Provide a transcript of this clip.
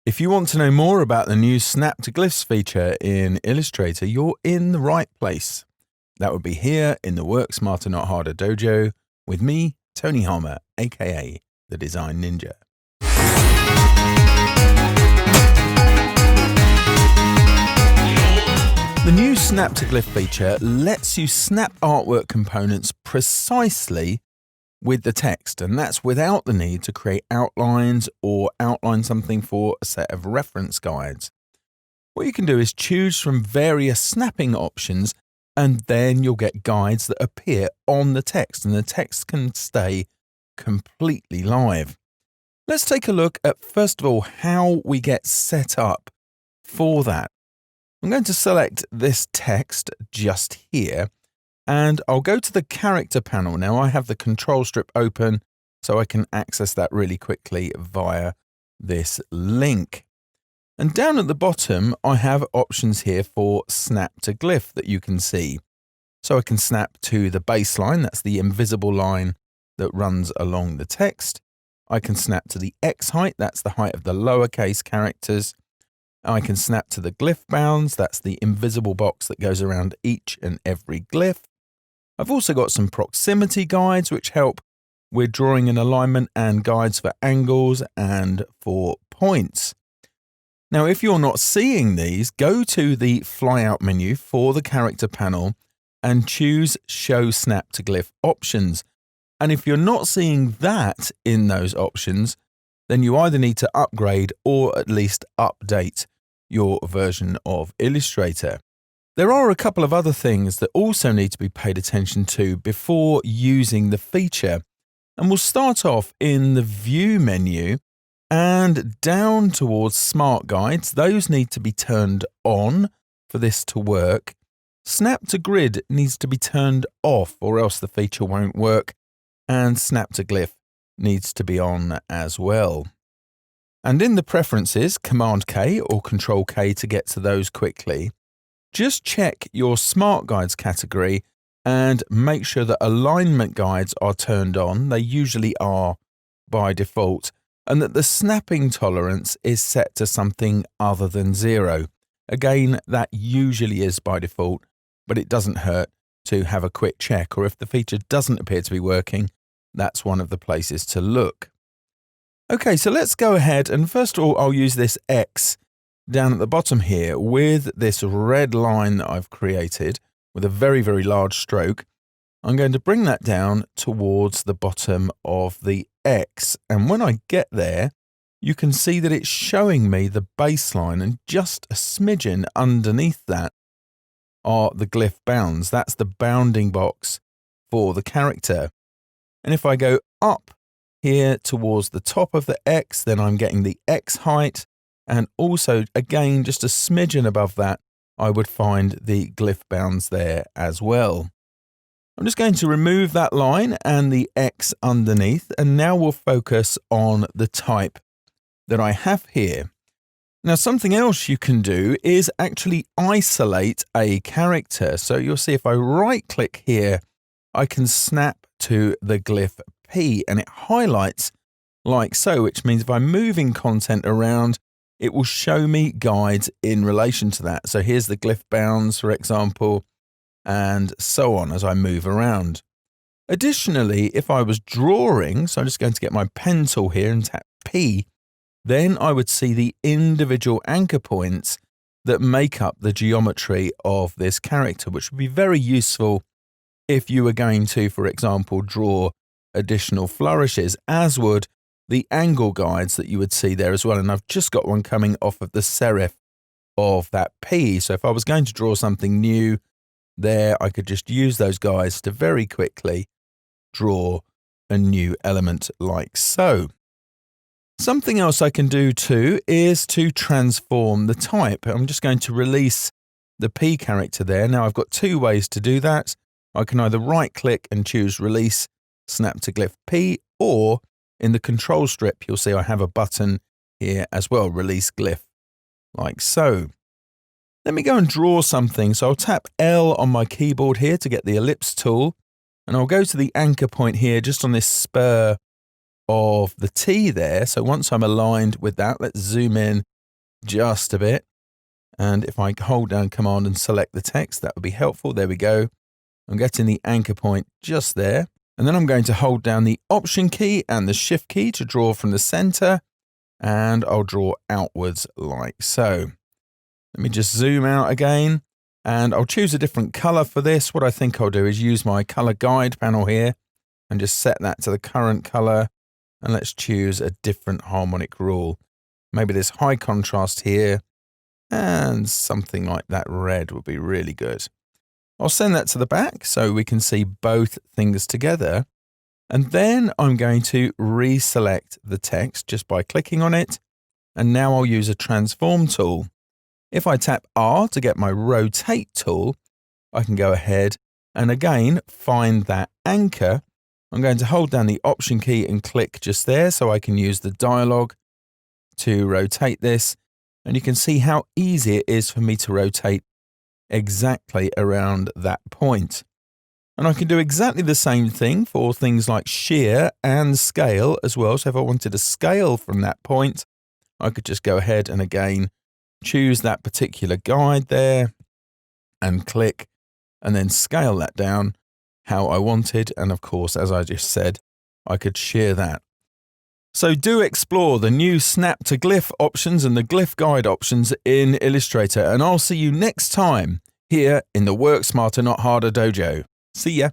If you want to know more about the new Snap to Glyphs feature in Illustrator, you're in the right place. That would be here in the Work Smarter Not Harder dojo with me, Tony Harmer, aka the Design Ninja. The new Snap to Glyph feature lets you snap artwork components precisely with the text, and that's without the need to create outlines or outline something for a set of reference guides. What you can do is choose from various snapping options, and then you'll get guides that appear on the text, and the text can stay completely live. Let's take a look at, first of all, how we get set up for that. I'm going to select this text just here, and I'll go to the character panel. Now I have the control strip open, so I can access that really quickly via this link. And down at the bottom, I have options here for snap to glyph that you can see. So I can snap to the baseline, that's the invisible line that runs along the text. I can snap to the X height, that's the height of the lowercase characters. I can snap to the Glyph Bounds, that's the invisible box that goes around each and every glyph. I've also got some proximity guides which help with drawing an alignment and guides for angles and for points. Now, if you're not seeing these, go to the flyout menu for the character panel and choose Show Snap to Glyph options. And if you're not seeing that in those options, then you either need to upgrade or at least update your version of Illustrator. There are a couple of other things that also need to be paid attention to before using the feature. And we'll start off in the View menu and down towards Smart Guides. Those need to be turned on for this to work. Snap to Grid needs to be turned off or else the feature won't work. And Snap to Glyph needs to be on as well. And in the preferences, Command K or Control K to get to those quickly, just check your Smart Guides category and make sure that alignment guides are turned on. They usually are by default, and that the snapping tolerance is set to something other than 0. Again, that usually is by default, but it doesn't hurt to have a quick check, or if the feature doesn't appear to be working, that's one of the places to look. Okay, so let's go ahead and first of all, I'll use this X down at the bottom here with this red line that I've created with a very, very large stroke. I'm going to bring that down towards the bottom of the X. And when I get there, you can see that it's showing me the baseline, and just a smidgen underneath that are the Glyph Bounds. That's the bounding box for the character. And if I go up here towards the top of the X, then I'm getting the X height, and also again just a smidgen above that I would find the Glyph Bounds there as well. I'm just going to remove that line and the X underneath, and now we'll focus on the type that I have here. Now, something else you can do is actually isolate a character. So you'll see if I right click here, I can snap to the glyph P and it highlights like so, which means if I'm moving content around, it will show me guides in relation to that. So here's the Glyph Bounds, for example, and so on as I move around. Additionally, if I was drawing, so I'm just going to get my pen tool here and tap P, then I would see the individual anchor points that make up the geometry of this character, which would be very useful if you were going to, for example, draw additional flourishes, as would the angle guides that you would see there as well. And I've just got one coming off of the serif of that P. So if I was going to draw something new there, I could just use those guides to very quickly draw a new element like so. Something else I can do too is to transform the type. I'm just going to release the P character there. Now I've got two ways to do that. I can either right click and choose Release Snap to Glyph P, or in the control strip, you'll see I have a button here as well, Release Glyph, like so. Let me go and draw something. So I'll tap L on my keyboard here to get the ellipse tool, and I'll go to the anchor point here just on this spur of the T there. So once I'm aligned with that, let's zoom in just a bit. And if I hold down Command and select the text, that would be helpful. There we go. I'm getting the anchor point just there. And then I'm going to hold down the Option key and the Shift key to draw from the center. And I'll draw outwards like so. Let me just zoom out again. And I'll choose a different color for this. What I think I'll do is use my color guide panel here and just set that to the current color. And let's choose a different harmonic rule. Maybe this high contrast here and something like that red would be really good. I'll send that to the back so we can see both things together. And then I'm going to reselect the text just by clicking on it. And now I'll use a transform tool. If I tap R to get my rotate tool, I can go ahead and again find that anchor. I'm going to hold down the Option key and click just there so I can use the dialog to rotate this. And you can see how easy it is for me to rotate exactly around that point. And I can do exactly the same thing for things like shear and scale as well. So if I wanted to scale from that point, I could just go ahead and again choose that particular guide there and click and then scale that down how I wanted. And of course, as I just said, I could shear that. So do explore the new Snap to Glyph options and the Glyph Guide options in Illustrator. And I'll see you next time here in the Work Smarter Not Harder dojo. See ya.